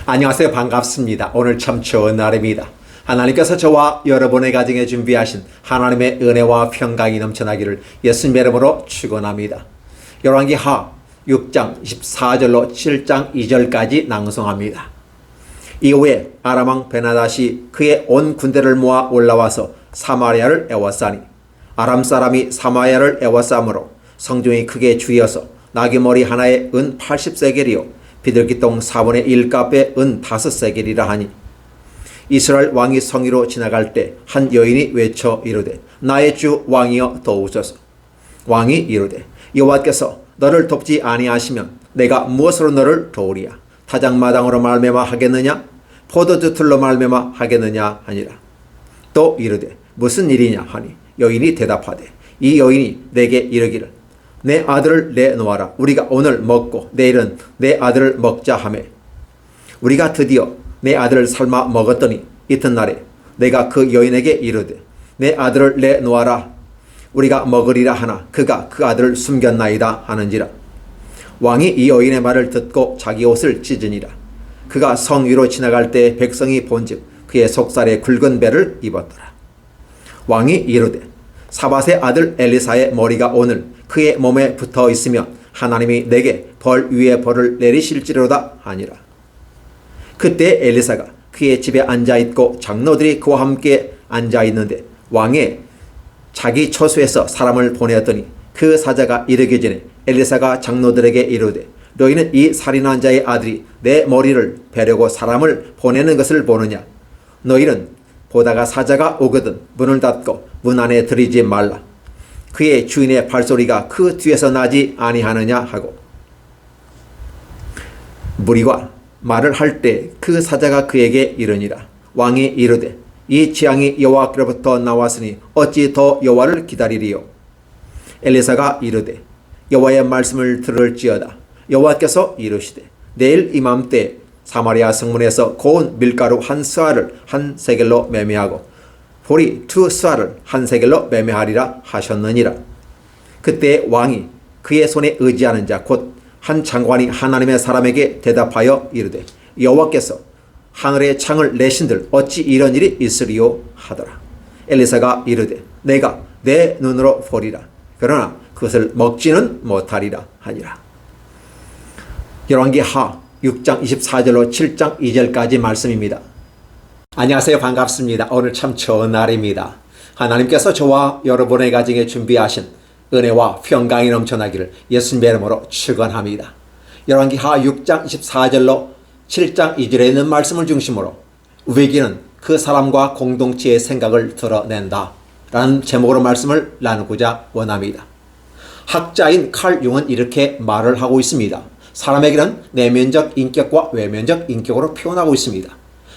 안녕하세요. 반갑습니다. 오늘 참 좋은 날입니다. 하나님께서 저와 여러분의 가정에 준비하신 하나님의 은혜와 평강이 넘쳐나기를 예수님의 이름으로 축원합니다. 열왕기하 6장 14절로 7장 2절까지 낭송합니다. 이후에 아람왕 베나닷이 그의 온 군대를 모아 올라와서 사마리아를 에워싸니 아람 사람이 사마리아를 에워싸므로 성중이 크게 주여서 나귀머리 하나에 은 80세겔이요 비둘기똥 4분의 1 값에 은 5세겔이라 하니 이스라엘 왕이 성위로 지나갈 때 한 여인이 외쳐 이르되 나의 주 왕이여 도우소서. 왕이 이르되 여호와께서 너를 돕지 아니하시면 내가 무엇으로 너를 도우리야. 타작마당으로 말미암아 하겠느냐 포도주틀로 말미암아 하겠느냐 하니라. 또 이르되 무슨 일이냐 하니 여인이 대답하되 이 여인이 내게 이르기를 내 아들을 내놓아라. 우리가 오늘 먹고 내일은 내 아들을 먹자 하매 우리가 드디어 내 아들을 삶아 먹었더니 이튿날에 내가 그 여인에게 이르되 내 아들을 내놓아라. 우리가 먹으리라 하나 그가 그 아들을 숨겼나이다 하는지라. 왕이 이 여인의 말을 듣고 자기 옷을 찢으니라. 그가 성 위로 지나갈 때 백성이 본즉 그의 속살에 굵은 배를 입었더라. 왕이 이르되 사밧의 아들 엘리사의 머리가 오늘 그의 몸에 붙어 있으면 하나님이 내게 벌 위에 벌을 내리실지로다 하니라. 그때 엘리사가 그의 집에 앉아있고 장로들이 그와 함께 앉아있는데 왕의 자기 처소에서 사람을 보내었더니 그 사자가 이르기 전에 엘리사가 장로들에게 이르되 너희는 이 살인한 자의 아들이 내 머리를 베려고 사람을 보내는 것을 보느냐. 너희는 보다가 사자가 오거든 문을 닫고 문 안에 들이지 말라. 그의 주인의 발소리가 그 뒤에서 나지 아니하느냐 하고 무리가 말을 할 때 그 사자가 그에게 이르니라. 왕이 이르되 이 재앙이 여호와께로부터 나왔으니 어찌 더 여호와를 기다리리요. 엘리사가 이르되 여호와의 말씀을 들을지어다. 여호와께서 이르시되 내일 이맘때 사마리아 성문에서 고운 밀가루 한 스아를 한 세겔로 매매하고 보리 2스아를 한 세겔로 매매하리라 하셨느니라. 그때 왕이 그의 손에 의지하는 자 곧 한 장관이 하나님의 사람에게 대답하여 이르되 여호와께서 하늘의 창을 내신들 어찌 이런 일이 있으리요 하더라. 엘리사가 이르되 내가 내 눈으로 보리라. 그러나 그것을 먹지는 못하리라 하니라. 열왕기하 6장 24절로 7장 2절까지 말씀입니다. 안녕하세요. 반갑습니다. 오늘 참 좋은 날입니다. 하나님께서 저와 여러분의 가정에 준비하신 은혜와 평강이 넘쳐나기를 예수님의 이름으로 축원합니다. 열왕기하 6장 24절로 7장 2절에 있는 말씀을 중심으로 위기는 그 사람과 공동체의 생각을 드러낸다 라는 제목으로 말씀을 나누고자 원합니다. 학자인 칼 융은 이렇게 말을 하고 있습니다. 사람에게는 내면적 인격과 외면적 인격으로 표현하고 있습니다.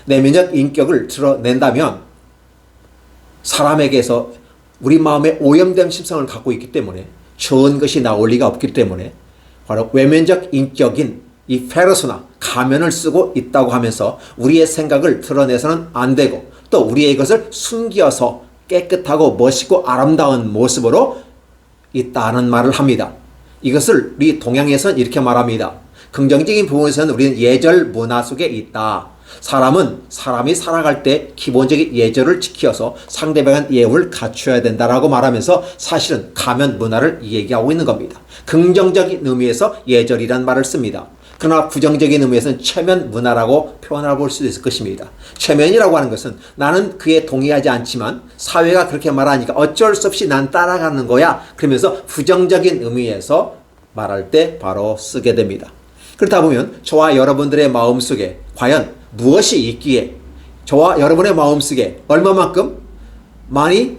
내면적 인격을 드러낸다면 사람에게서 우리 마음에 오염된 심성을 갖고 있기 때문에 좋은 것이 나올 리가 없기 때문에 바로 외면적 인격인 이 페르소나 가면을 쓰고 있다고 하면서 우리의 생각을 드러내서는 안 되고 또 우리의 것을 숨겨서 깨끗하고 멋있고 아름다운 모습으로 있다는 말을 합니다. 이것을 우리 동양에서는 이렇게 말합니다. 긍정적인 부분에서는 우리는 예절 문화 속에 있다. 사람은 사람이 살아갈 때 기본적인 예절을 지켜서 상대방의 예우를 갖춰야 된다라고 말하면서 사실은 가면 문화를 얘기하고 있는 겁니다. 긍정적인 의미에서 예절이란 말을 씁니다. 그러나 부정적인 의미에서는 체면 문화라고 표현해 볼 수도 있을 것입니다. 체면이라고 하는 것은 나는 그에 동의하지 않지만 사회가 그렇게 말하니까 어쩔 수 없이 난 따라가는 거야. 그러면서 부정적인 의미에서 말할 때 바로 쓰게 됩니다. 그렇다 보면 저와 여러분들의 마음속에 과연 무엇이 있기에 저와 여러분의 마음속에 얼마만큼 많이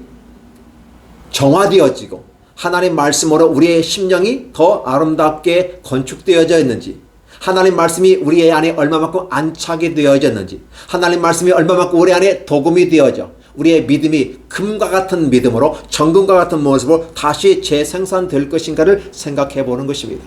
정화되어지고 하나님 말씀으로 우리의 심령이 더 아름답게 건축되어져 있는지, 하나님 말씀이 우리의 안에 얼마만큼 안착이 되어졌는지, 하나님 말씀이 얼마만큼 우리 안에 도금이 되어져 우리의 믿음이 금과 같은 믿음으로 정금과 같은 모습으로 다시 재생산될 것인가를 생각해 보는 것입니다.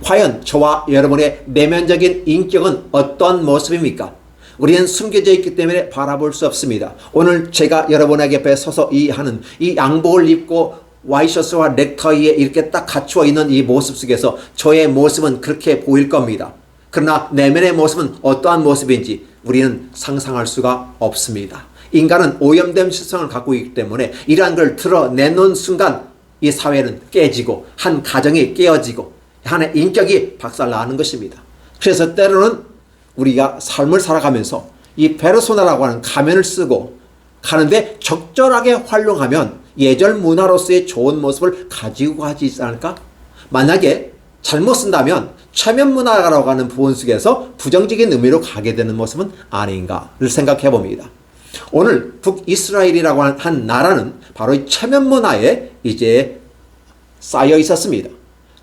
과연 저와 여러분의 내면적인 인격은 어떠한 모습입니까? 우리는 숨겨져 있기 때문에 바라볼 수 없습니다. 오늘 제가 여러분에게 앞에 서서 하는 이 양복을 입고 와이셔츠와 넥타이에 이렇게 딱 갖추어 있는 이 모습 속에서 저의 모습은 그렇게 보일 겁니다. 그러나 내면의 모습은 어떠한 모습인지 우리는 상상할 수가 없습니다. 인간은 오염된 실성을 갖고 있기 때문에 이러한 걸 드러내놓은 순간 이 사회는 깨지고 한 가정이 깨어지고 하나의 인격이 박살나는 것입니다. 그래서 때로는 우리가 삶을 살아가면서 이 페르소나라고 하는 가면을 쓰고 가는데 적절하게 활용하면 예절 문화로서의 좋은 모습을 가지고 가지 않을까? 만약에 잘못 쓴다면 체면 문화라고 하는 부분 속에서 부정적인 의미로 가게 되는 모습은 아닌가를 생각해 봅니다. 오늘 북이스라엘이라고 하는 한 나라는 바로 이 체면 문화에 이제 쌓여 있었습니다.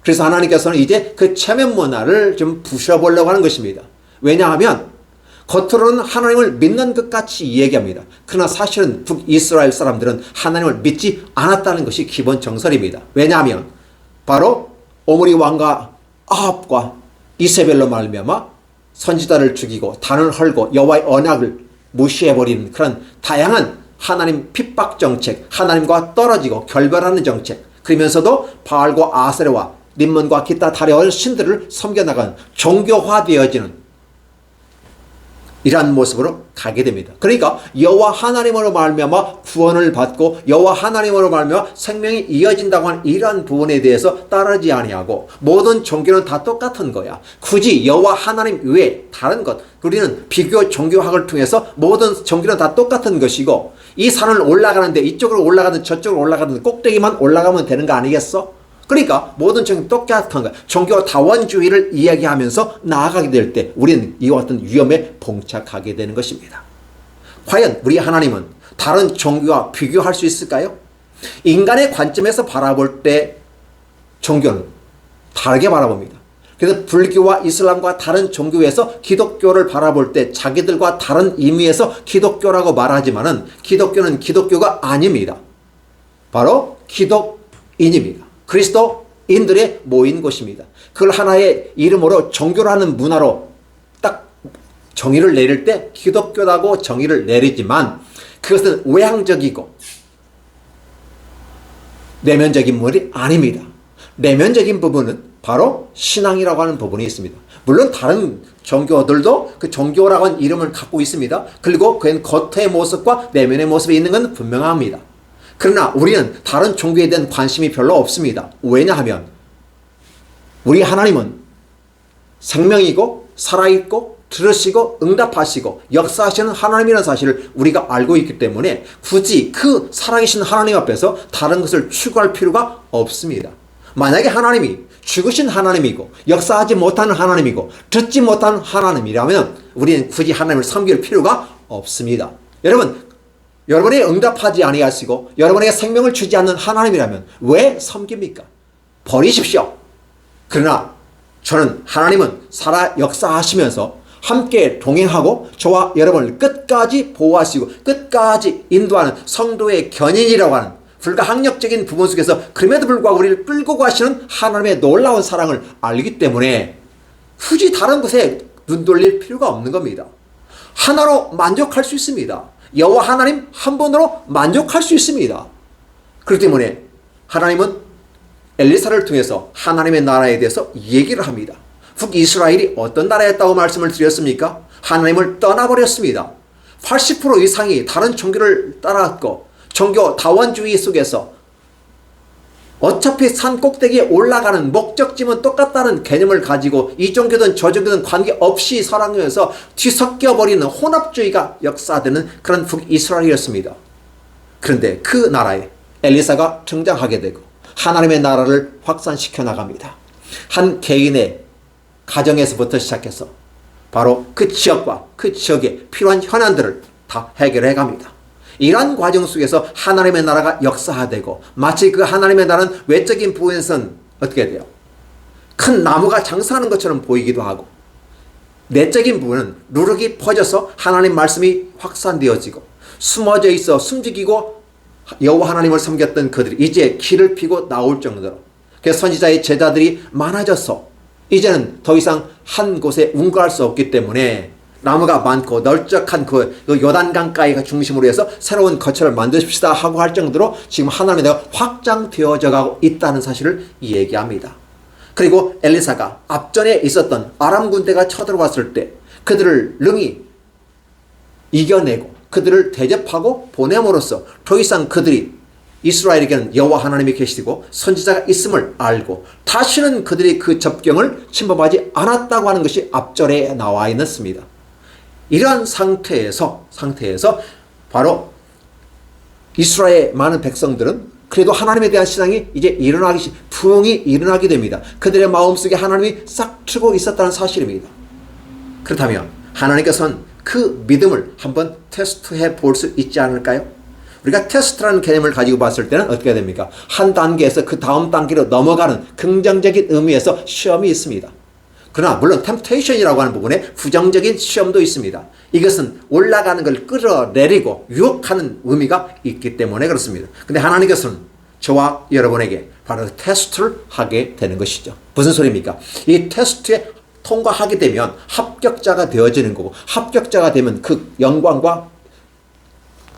그래서 하나님께서는 이제 그 체면 문화를 좀 부셔보려고 하는 것입니다. 왜냐하면 겉으로는 하나님을 믿는 것 같이 이야기합니다. 그러나 사실은 북이스라엘 사람들은 하나님을 믿지 않았다는 것이 기본 정설입니다. 왜냐하면 바로 오므리 왕과 아합과 이세벨로 말미암아 선지자를 죽이고 단을 헐고 여호와의 언약을 무시해버리는 그런 다양한 하나님 핍박 정책, 하나님과 떨어지고 결별하는 정책, 그러면서도 바알과 아세르와 림몬과 기타 다른 신들을 섬겨나가는 종교화되어지는 이러한 모습으로 가게 됩니다. 그러니까 여호와 하나님으로 말미암아 구원을 받고 여호와 하나님으로 말미암아 생명이 이어진다고 하는 이러한 부분에 대해서 따르지 아니하고 모든 종교는 다 똑같은 거야. 굳이 여호와 하나님 외에 다른 것, 우리는 비교 종교학을 통해서 모든 종교는 다 똑같은 것이고 이 산을 올라가는데 이쪽으로 올라가든 저쪽으로 올라가든 꼭대기만 올라가면 되는 거 아니겠어? 그러니까 모든 종교 똑같은 거야. 종교 다원주의를 이야기하면서 나아가게 될 때 우리는 이와 같은 위험에 봉착하게 되는 것입니다. 과연 우리 하나님은 다른 종교와 비교할 수 있을까요? 인간의 관점에서 바라볼 때 종교는 다르게 바라봅니다. 그래서 불교와 이슬람과 다른 종교에서 기독교를 바라볼 때 자기들과 다른 의미에서 기독교라고 말하지만은 기독교는 기독교가 아닙니다. 바로 기독인입니다. 그리스도인들의 모인 곳입니다. 그걸 하나의 이름으로 종교라는 문화로 딱 정의를 내릴 때 기독교라고 정의를 내리지만 그것은 외향적이고 내면적인 부분이 아닙니다. 내면적인 부분은 바로 신앙이라고 하는 부분이 있습니다. 물론 다른 종교들도 그 종교라고 하는 이름을 갖고 있습니다. 그리고 그는 겉의 모습과 내면의 모습이 있는 건 분명합니다. 그러나 우리는 다른 종교에 대한 관심이 별로 없습니다. 왜냐하면 우리 하나님은 생명이고 살아있고 들으시고 응답하시고 역사하시는 하나님이라는 사실을 우리가 알고 있기 때문에 굳이 그 살아계신 하나님 앞에서 다른 것을 추구할 필요가 없습니다. 만약에 하나님이 죽으신 하나님이고 역사하지 못하는 하나님이고 듣지 못하는 하나님이라면 우리는 굳이 하나님을 섬길 필요가 없습니다. 여러분이 응답하지 아니하시고 여러분에게 생명을 주지 않는 하나님이라면 왜 섬깁니까? 버리십시오. 그러나 저는 하나님은 살아 역사하시면서 함께 동행하고 저와 여러분을 끝까지 보호하시고 끝까지 인도하는 성도의 견인이라고 하는 불가항력적인 부분 속에서 그럼에도 불구하고 우리를 끌고 가시는 하나님의 놀라운 사랑을 알기 때문에 굳이 다른 것에 눈 돌릴 필요가 없는 겁니다. 하나로 만족할 수 있습니다. 여호와 하나님 한 분으로 만족할 수 있습니다. 그렇기 때문에 하나님은 엘리사를 통해서 하나님의 나라에 대해서 얘기를 합니다. 북이스라엘이 어떤 나라였다고 말씀을 드렸습니까? 하나님을 떠나버렸습니다. 80% 이상이 다른 종교를 따라갔고 종교 다원주의 속에서 어차피 산 꼭대기에 올라가는 목적지는 똑같다는 개념을 가지고 이 종교든 저 종교든 관계없이 살아가면서 뒤섞여버리는 혼합주의가 역사되는 그런 북이스라엘이었습니다. 그런데 그 나라에 엘리사가 등장하게 되고 하나님의 나라를 확산시켜 나갑니다. 한 개인의 가정에서부터 시작해서 바로 그 지역과 그 지역에 필요한 현안들을 다 해결해 갑니다. 이러한 과정 속에서 하나님의 나라가 역사화되고 마치 그 하나님의 나라는 외적인 부분에서는 어떻게 돼요? 큰 나무가 장사하는 것처럼 보이기도 하고 내적인 부분은 누룩이 퍼져서 하나님 말씀이 확산되어지고 숨어져 있어 숨죽이고 여호와 하나님을 섬겼던 그들이 이제 길을 피고 나올 정도로 그래서 선지자의 제자들이 많아져서 이제는 더 이상 한 곳에 운거할 수 없기 때문에 나무가 많고 널쩍한 그 요단강가에 중심으로 해서 새로운 거처를 만드십시다 하고 할 정도로 지금 하나님의 나라가 확장되어져 가고 있다는 사실을 얘기합니다. 그리고 엘리사가 앞전에 있었던 아람 군대가 쳐들어왔을 때 그들을 능히 이겨내고 그들을 대접하고 보냄으로써 더 이상 그들이 이스라엘에게는 여호와 하나님이 계시고 선지자가 있음을 알고 다시는 그들이 그 접경을 침범하지 않았다고 하는 것이 앞절에 나와 있습니다. 이러한 상태에서 바로 이스라엘의 많은 백성들은 그래도 하나님에 대한 신앙이 이제 부흥이 일어나게 됩니다. 그들의 마음속에 하나님이 싹 트고 있었다는 사실입니다. 그렇다면 하나님께서는 그 믿음을 한번 테스트해 볼 수 있지 않을까요? 우리가 테스트라는 개념을 가지고 봤을 때는 어떻게 됩니까? 한 단계에서 그 다음 단계로 넘어가는 긍정적인 의미에서 시험이 있습니다. 그러나 물론 템테이션이라고 하는 부분에 부정적인 시험도 있습니다. 이것은 올라가는 걸 끌어내리고 유혹하는 의미가 있기 때문에 그렇습니다. 근데 하나님께서는 저와 여러분에게 바로 테스트를 하게 되는 것이죠. 무슨 소리입니까? 이 테스트에 통과하게 되면 합격자가 되어지는 거고 합격자가 되면 그 영광과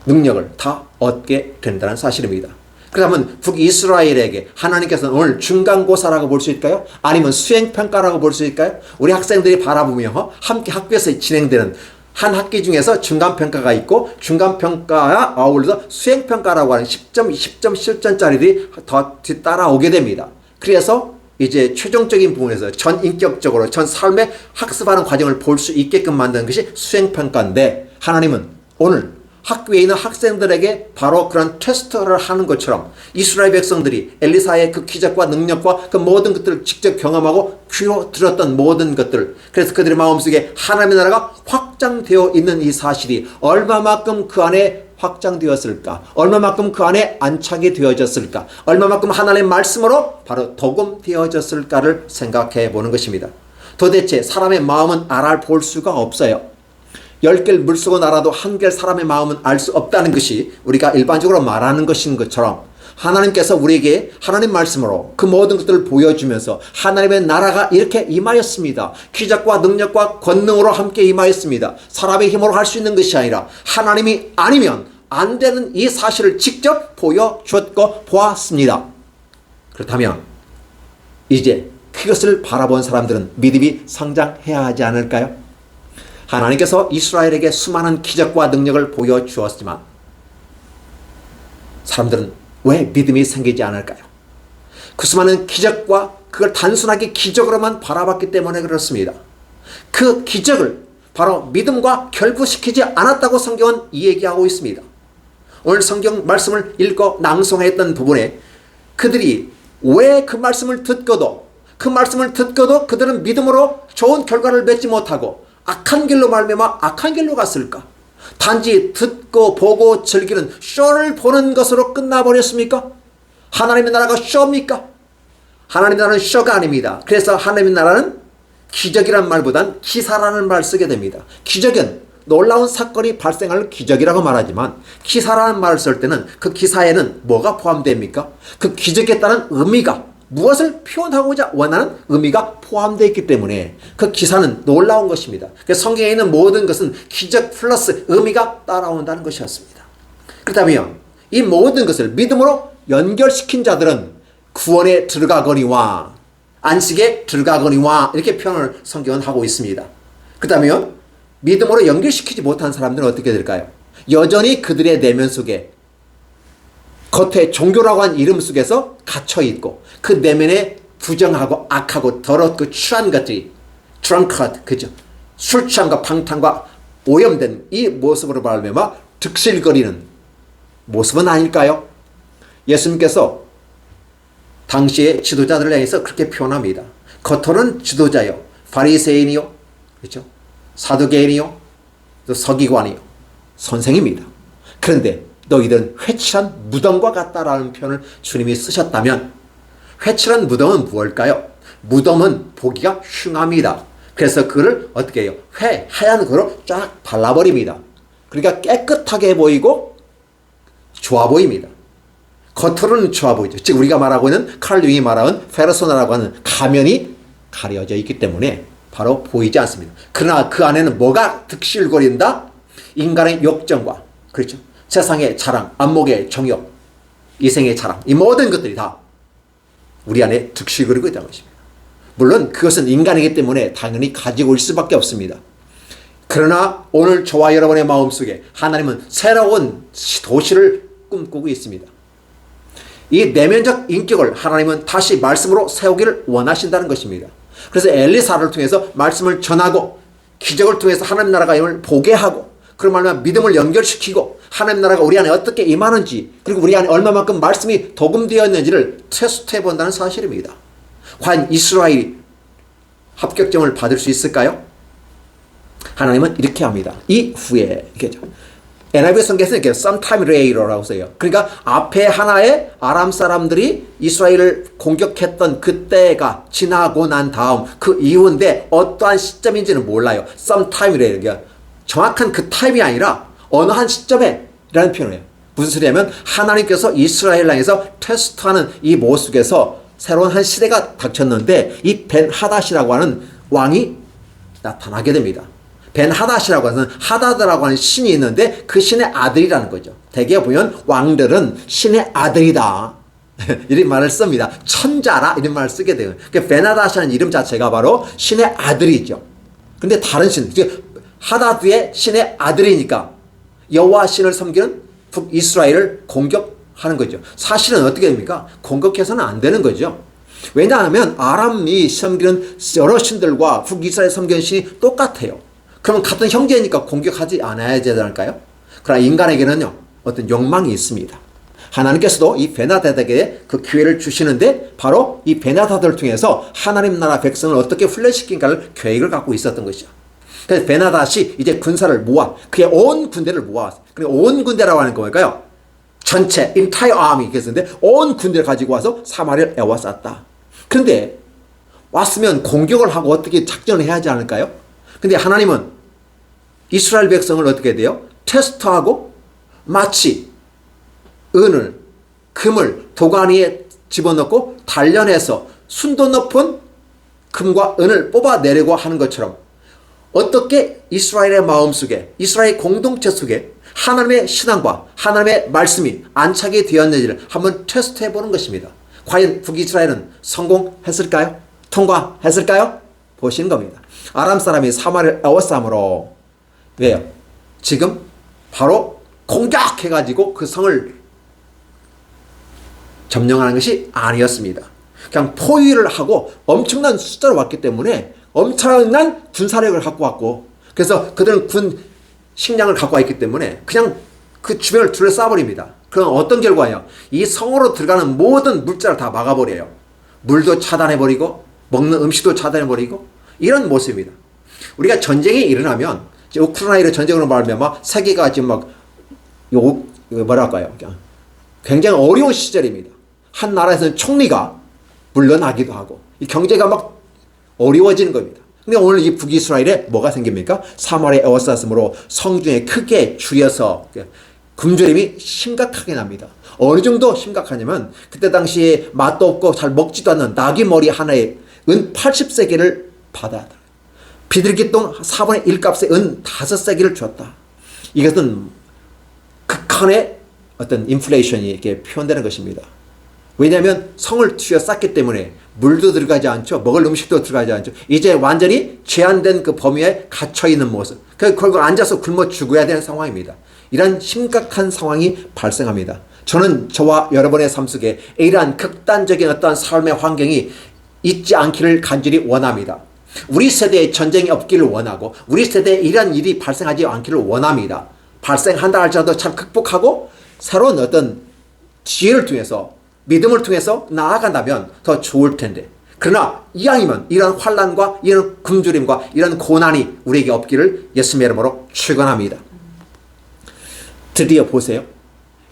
능력을 다 얻게 된다는 사실입니다. 그렇다면 북이스라엘에게 하나님께서는 오늘 중간고사라고 볼 수 있을까요? 아니면 수행평가라고 볼 수 있을까요? 우리 학생들이 바라보며 함께 학교에서 진행되는 한 학기 중에서 중간평가가 있고 중간평가와 아울러서 수행평가라고 하는 10점, 20점, 10점짜리들이 더 뒤따라오게 됩니다. 그래서 이제 최종적인 부분에서 전인격적으로 전 삶의 학습하는 과정을 볼 수 있게끔 만드는 것이 수행평가인데 하나님은 오늘 학교에 있는 학생들에게 바로 그런 테스트를 하는 것처럼 이스라엘 백성들이 엘리사의 그 기적과 능력과 그 모든 것들을 직접 경험하고 귀로 들었던 모든 것들, 그래서 그들의 마음속에 하나님의 나라가 확장되어 있는 이 사실이 얼마만큼 그 안에 확장되었을까, 얼마만큼 그 안에 안착이 되어졌을까, 얼마만큼 하나님의 말씀으로 바로 도금되어졌을까를 생각해 보는 것입니다. 도대체 사람의 마음은 알아볼 수가 없어요. 10개를 물속은 알아도 1개의 사람의 마음은 알 수 없다는 것이 우리가 일반적으로 말하는 것인 것처럼 하나님께서 우리에게 하나님 말씀으로 그 모든 것들을 보여주면서 하나님의 나라가 이렇게 임하였습니다. 기적과 능력과 권능으로 함께 임하였습니다. 사람의 힘으로 할 수 있는 것이 아니라 하나님이 아니면 안 되는 이 사실을 직접 보여주었고 보았습니다. 그렇다면 이제 그것을 바라본 사람들은 믿음이 성장해야 하지 않을까요? 하나님께서 이스라엘에게 수많은 기적과 능력을 보여주었지만 사람들은 왜 믿음이 생기지 않을까요? 그 수많은 기적과 그걸 단순하게 기적으로만 바라봤기 때문에 그렇습니다. 그 기적을 바로 믿음과 결부시키지 않았다고 성경은 이야기하고 있습니다. 오늘 성경 말씀을 읽고 낭송했던 부분에 그들이 왜 그 말씀을 듣고도 그들은 믿음으로 좋은 결과를 맺지 못하고 악한 길로 말미암아 악한 길로 갔을까? 단지 듣고 보고 즐기는 쇼를 보는 것으로 끝나버렸습니까? 하나님의 나라가 쇼입니까? 하나님의 나라는 쇼가 아닙니다. 그래서 하나님의 나라는 기적이란 말보단 기사라는 말을 쓰게 됩니다. 기적은 놀라운 사건이 발생할 기적이라고 말하지만 기사라는 말을 쓸 때는 그 기사에는 뭐가 포함됩니까? 그 기적에 따른 의미가 무엇을 표현하고자 원하는 의미가 포함되어 있기 때문에 그 기사는 놀라운 것입니다. 성경에 있는 모든 것은 기적 플러스 의미가 따라온다는 것이었습니다. 그렇다면 이 모든 것을 믿음으로 연결시킨 자들은 구원에 들어가거니와 안식에 들어가거니와 이렇게 표현을 성경은 하고 있습니다. 그렇다면 믿음으로 연결시키지 못한 사람들은 어떻게 될까요? 여전히 그들의 내면 속에 겉에 종교라고 한 이름 속에서 갇혀있고 그 내면에 부정하고 악하고 더럽고 취한 것들이 drunkard, 그죠? 술 취함과 방탕과 오염된 이 모습으로 말하면 득실거리는 모습은 아닐까요? 예수님께서 당시의 지도자들을 향해서 그렇게 표현합니다. 겉으로는 지도자요, 바리새인이요, 그렇죠? 사두개인이요, 또 서기관이요, 선생입니다. 그런데 너희들은 회칠한 무덤과 같다라는 표현을 주님이 쓰셨다면 회칠한 무덤은 무엇일까요? 무덤은 보기가 흉합니다. 그래서 그를 어떻게 해요? 하얀 거로 쫙 발라버립니다. 그러니까 깨끗하게 보이고 좋아 보입니다. 겉으로는 좋아 보이죠. 즉 우리가 말하고 있는 칼 융이 말하는 페르소나라고 하는 가면이 가려져 있기 때문에 바로 보이지 않습니다. 그러나 그 안에는 뭐가 득실거린다? 인간의 욕정과, 그렇죠? 세상의 자랑, 안목의 정욕, 이생의 자랑, 이 모든 것들이 다 우리 안에 득실거리고 있다는 것입니다. 물론 그것은 인간이기 때문에 당연히 가지고 올 수밖에 없습니다. 그러나 오늘 저와 여러분의 마음속에 하나님은 새로운 도시를 꿈꾸고 있습니다. 이 내면적 인격을 하나님은 다시 말씀으로 세우기를 원하신다는 것입니다. 그래서 엘리사를 통해서 말씀을 전하고 기적을 통해서 하나님 나라가 임을 보게 하고 그런 말로 믿음을 연결시키고 하나님 나라가 우리 안에 어떻게 임하는지 그리고 우리 안에 얼마만큼 말씀이 도금되어 있는지를 테스트해 본다는 사실입니다. 과연 이스라엘이 합격점을 받을 수 있을까요? 하나님은 이렇게 합니다. 이후에 이렇게죠. NIV 성경에서는 이렇게 sometime later라고 써요. 그러니까 앞에 하나의 아람 사람들이 이스라엘을 공격했던 그때가 지나고 난 다음 그 이후인데 어떠한 시점인지는 몰라요. sometime later. 그러니까 정확한 그 타임이 아니라 어느 한 시점에 라는 표현이에요. 무슨 소리냐면 하나님께서 이스라엘 향해서 테스트하는 이 모습에서 새로운 한 시대가 닥쳤는데 이 벤하닷이라고 하는 왕이 나타나게 됩니다. 벤하닷이라고 하는 하다드라고 하는 신이 있는데 그 신의 아들이라는 거죠. 대개 보면 왕들은 신의 아들이다 이런 말을 씁니다. 천자라 이런 말을 쓰게 돼요. 그러니까 벤하닷이라는 이름 자체가 바로 신의 아들이죠. 근데 다른 신, 하다드의 신의 아들이니까 여호와 신을 섬기는 북이스라엘을 공격하는 거죠. 사실은 어떻게 됩니까? 공격해서는 안 되는 거죠. 왜냐하면 아람이 섬기는 여러 신들과 북이스라엘 섬기는 신이 똑같아요. 그러면 같은 형제니까 공격하지 않아야 되지 않을까요? 그러나 인간에게는요, 어떤 욕망이 있습니다. 하나님께서도 이 베나다드에게 그 기회를 주시는데 바로 이 베나다드를 통해서 하나님 나라 백성을 어떻게 훈련시킨가를 계획을 갖고 있었던 것이죠. 그래서 베나닷이 이제 군사를 모아 그의 온 군대를 모아왔어요. 그리고 온 군대라고 하는 거니까요. 전체 entire army 그랬는데 온 군대를 가지고 와서 사마리아를 에워쌌다. 그런데 왔으면 공격을 하고 어떻게 작전을 해야 하지 않을까요? 근데 하나님은 이스라엘 백성을 어떻게 돼요? 테스트하고 마치 은을 금을 도가니에 집어넣고 단련해서 순도 높은 금과 은을 뽑아내려고 하는 것처럼 어떻게 이스라엘의 마음속에 이스라엘 공동체 속에 하나님의 신앙과 하나님의 말씀이 안착이 되었는지를 한번 테스트해 보는 것입니다. 과연 북이스라엘은 성공했을까요? 통과했을까요? 보시는 겁니다. 아람 사람이 사마리아를 에워싸므로 왜요? 지금 바로 공격해가지고 그 성을 점령하는 것이 아니었습니다. 그냥 포위를 하고 엄청난 숫자로 왔기 때문에 엄청난 군사력을 갖고 왔고 그래서 그들은 군 식량을 갖고 왔기 때문에 그냥 그 주변을 둘러싸버립니다. 그럼 어떤 결과예요? 이 성으로 들어가는 모든 물자를 다 막아버려요. 물도 차단해버리고 먹는 음식도 차단해버리고 이런 모습입니다. 우리가 전쟁이 일어나면 우크라이나 전쟁으로 말하면 세계가 지금 뭐랄까요? 굉장히 어려운 시절입니다. 한 나라에서는 총리가 물러나기도 하고 이 경제가 막 어려워지는 겁니다. 근데 오늘 이 북이스라엘에 뭐가 생깁니까? 사마리아 에워쌌으므로 성중에 크게 줄여서 굶주림이 심각하게 납니다. 어느 정도 심각하냐면 그때 당시에 맛도 없고 잘 먹지도 않는 나귀 머리 하나에 은 80세겔을 받아야 돼. 비둘기똥 4분의 1 값에 은 5세겔을 줬다. 이것은 극한의 어떤 인플레이션이 이렇게 표현되는 것입니다. 왜냐하면 성을 쥐어쌌기 때문에 물도 들어가지 않죠. 먹을 음식도 들어가지 않죠. 이제 완전히 제한된 그 범위에 갇혀있는 모습. 결국 앉아서 굶어 죽어야 되는 상황입니다. 이런 심각한 상황이 발생합니다. 저는 저와 여러분의 삶 속에 이러한 극단적인 어떤 삶의 환경이 있지 않기를 간절히 원합니다. 우리 세대에 전쟁이 없기를 원하고 우리 세대에 이러한 일이 발생하지 않기를 원합니다. 발생한다 할지라도 잘 극복하고 새로운 어떤 지혜를 통해서 믿음을 통해서 나아간다면 더 좋을 텐데 그러나 이왕이면 이런 환난과 이런 굶주림과 이런 고난이 우리에게 없기를 예수님의 이름으로 축원합니다. 드디어 보세요.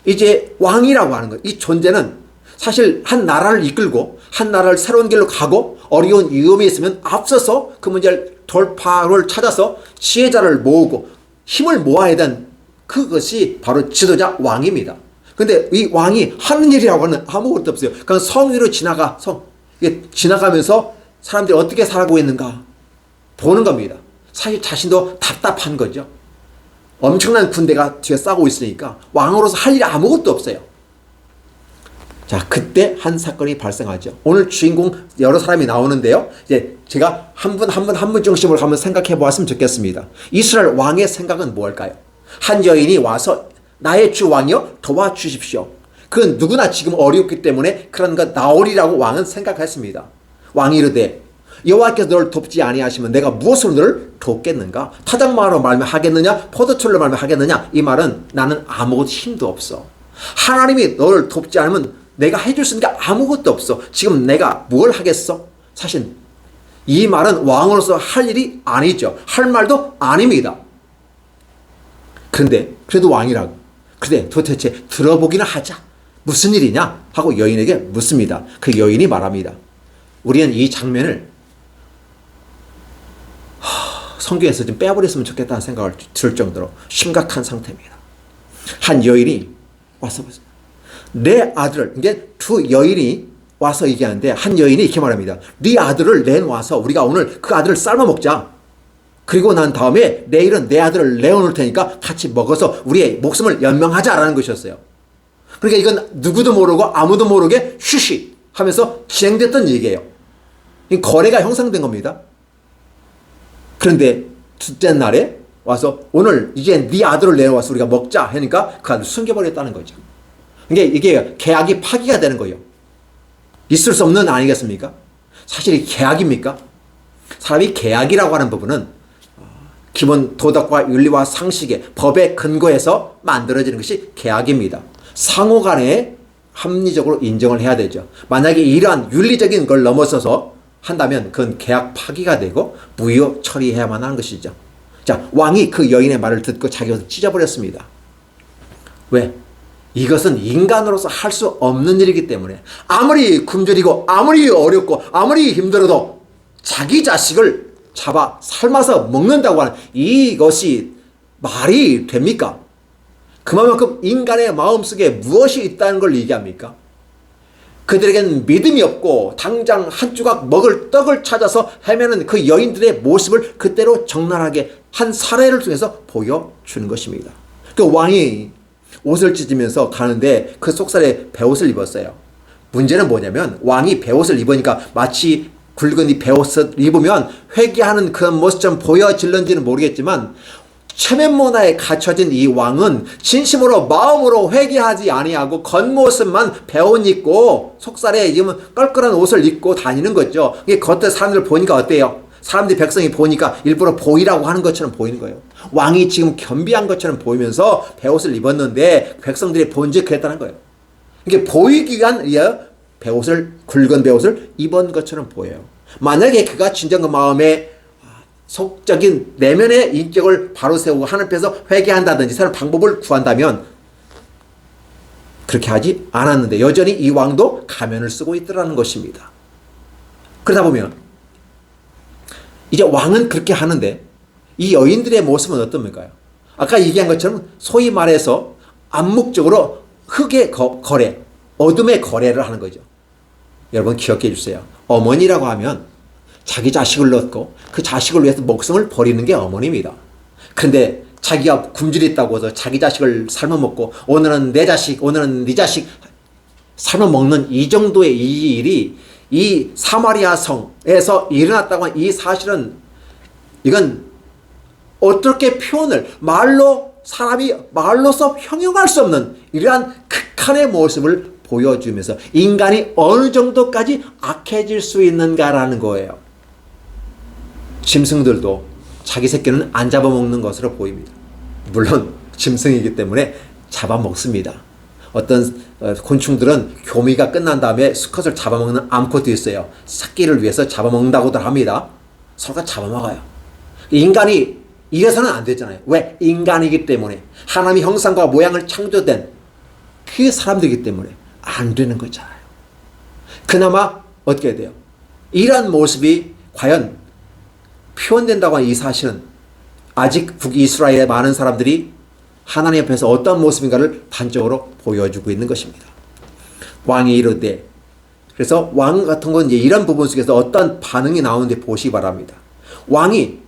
이제 왕이라고 하는 것, 이 존재는 사실 한 나라를 이끌고 한 나라를 새로운 길로 가고 어려운 위험이 있으면 앞서서 그 문제를 돌파를 찾아서 지혜자를 모으고 힘을 모아야 되는 그것이 바로 지도자 왕입니다. 근데 이 왕이 하는 일이라고 하는 아무것도 없어요. 그냥 성 위로 지나가면서 사람들이 어떻게 살아가고 있는가 보는 겁니다. 사실 자신도 답답한 거죠. 엄청난 군대가 뒤에 싸고 있으니까 왕으로서 할 일이 아무것도 없어요. 자, 그때 한 사건이 발생하죠. 오늘 주인공 여러 사람이 나오는데요. 이제 제가 한 분 중심으로 한번 생각해 보았으면 좋겠습니다. 이스라엘 왕의 생각은 무엇일까요? 한 여인이 와서 나의 주 왕이여 도와주십시오. 그건 누구나 지금 어렵기 때문에 그런 것 나오리라고 왕은 생각했습니다. 왕이 이르되 여호와께서 너를 돕지 아니하시면 내가 무엇으로 너를 돕겠는가? 타작마로 말하겠느냐? 포도철로 말하겠느냐? 이 말은 나는 아무것도 힘도 없어. 하나님이 너를 돕지 않으면 내가 해줄 수 있는 게 아무것도 없어. 지금 내가 뭘 하겠어? 사실 이 말은 왕으로서 할 일이 아니죠. 할 말도 아닙니다. 그런데 그래도 왕이라고. 그래 도대체 들어보기나 하자. 무슨 일이냐? 하고 여인에게 묻습니다. 그 여인이 말합니다. 우리는 이 장면을 성경에서 좀 빼버렸으면 좋겠다는 생각을 들 정도로 심각한 상태입니다. 한 여인이 와서 내 아들을, 이게 두 여인이 와서 얘기하는데 한 여인이 이렇게 말합니다. 네 아들을 내놓아서 우리가 오늘 그 아들을 삶아 먹자. 그리고 난 다음에 내일은 내 아들을 내어놓을 테니까 같이 먹어서 우리의 목숨을 연명하자라는 것이었어요. 그러니까 이건 누구도 모르고 아무도 모르게 쉬쉬 하면서 진행됐던 얘기예요. 거래가 형성된 겁니다. 그런데 둘째 날에 와서 오늘 이제 네 아들을 내놓아서 우리가 먹자 하니까 그 아들을 숨겨버렸다는 거죠. 이게 계약이 파기가 되는 거예요. 있을 수 없는 아니겠습니까? 사실 이 계약입니까? 사람이 계약이라고 하는 부분은 기본 도덕과 윤리와 상식의 법의 근거에서 만들어지는 것이 계약입니다. 상호 간에 합리적으로 인정을 해야 되죠. 만약에 이러한 윤리적인 걸 넘어서서 한다면 그건 계약 파기가 되고 무효 처리해야만 하는 것이죠. 자, 왕이 그 여인의 말을 듣고 자기가 찢어버렸습니다. 왜? 이것은 인간으로서 할 수 없는 일이기 때문에 아무리 굶주리고 아무리 어렵고 아무리 힘들어도 자기 자식을 잡아 삶아서 먹는다고 하는 이것이 말이 됩니까? 그만큼 인간의 마음속에 무엇이 있다는 걸 얘기합니까? 그들에게는 믿음이 없고 당장 한 조각 먹을 떡을 찾아서 헤매는 그 여인들의 모습을 그대로 적나라하게 한 사례를 통해서 보여주는 것입니다. 그 왕이 옷을 찢으면서 가는데 그 속살에 베옷을 입었어요. 문제는 뭐냐면 왕이 베옷을 입으니까 마치 굵은 이 베옷을 입으면 회개하는 그런 모습처럼 보여질는지는 모르겠지만 체면 문화에 갖춰진 이 왕은 진심으로 마음으로 회개하지 아니하고 겉모습만 베옷 입고 속살에 입으면 껄끄러운 옷을 입고 다니는 거죠. 이게 겉에 사람들 보니까 어때요? 사람들이 백성이 보니까 일부러 보이라고 하는 것처럼 보이는 거예요. 왕이 지금 겸비한 것처럼 보이면서 베옷을 입었는데 백성들이 본즉 그랬다는 거예요. 이게 보이기 위한 베옷을 굵은 베옷을 입은 것처럼 보여요. 만약에 그가 진정 그 마음에 속적인 내면의 인격을 바로 세우고 하늘 앞에서 회개한다든지 새로운 방법을 구한다면 그렇게 하지 않았는데 여전히 이 왕도 가면을 쓰고 있더라는 것입니다. 그러다 보면 이제 왕은 그렇게 하는데 이 여인들의 모습은 어떻습니까? 아까 얘기한 것처럼 소위 말해서 암묵적으로 흙의 거래, 어둠의 거래를 하는 거죠. 여러분 기억해 주세요. 어머니라고 하면 자기 자식을 낳고 그 자식을 위해서 목숨을 버리는 게 어머니입니다. 그런데 자기가 굶주렸다고 해서 자기 자식을 삶아먹고 오늘은 내 자식, 오늘은 네 자식 삶아먹는 이 정도의 이 일이 이 사마리아 성에서 일어났다고 한 이 사실은 이건 어떻게 표현을 사람이 말로서 형용할 수 없는 이러한 극한의 모습을 보여주면서 인간이 어느 정도까지 악해질 수 있는가라는 거예요. 짐승들도 자기 새끼는 안 잡아먹는 것으로 보입니다. 물론 짐승이기 때문에 잡아먹습니다. 어떤 곤충들은 교미가 끝난 다음에 수컷을 잡아먹는 암컷도 있어요. 새끼를 위해서 잡아먹는다고들 합니다. 서로가 잡아먹어요. 인간이 이래서는 안 되잖아요. 왜? 인간이기 때문에 하나님의 형상과 모양을 창조된 그 사람들이기 때문에 안 되는 거잖아요. 그나마 어떻게 돼요? 이러한 모습이 과연 표현된다고 하는 이 사실은 아직 북이스라엘의 많은 사람들이 하나님 앞에서 어떤 모습인가를 단적으로 보여주고 있는 것입니다. 왕이 이르되, 그래서 왕 같은 건 이제 이런 부분 속에서 어떤 반응이 나오는데 보시기 바랍니다. 왕이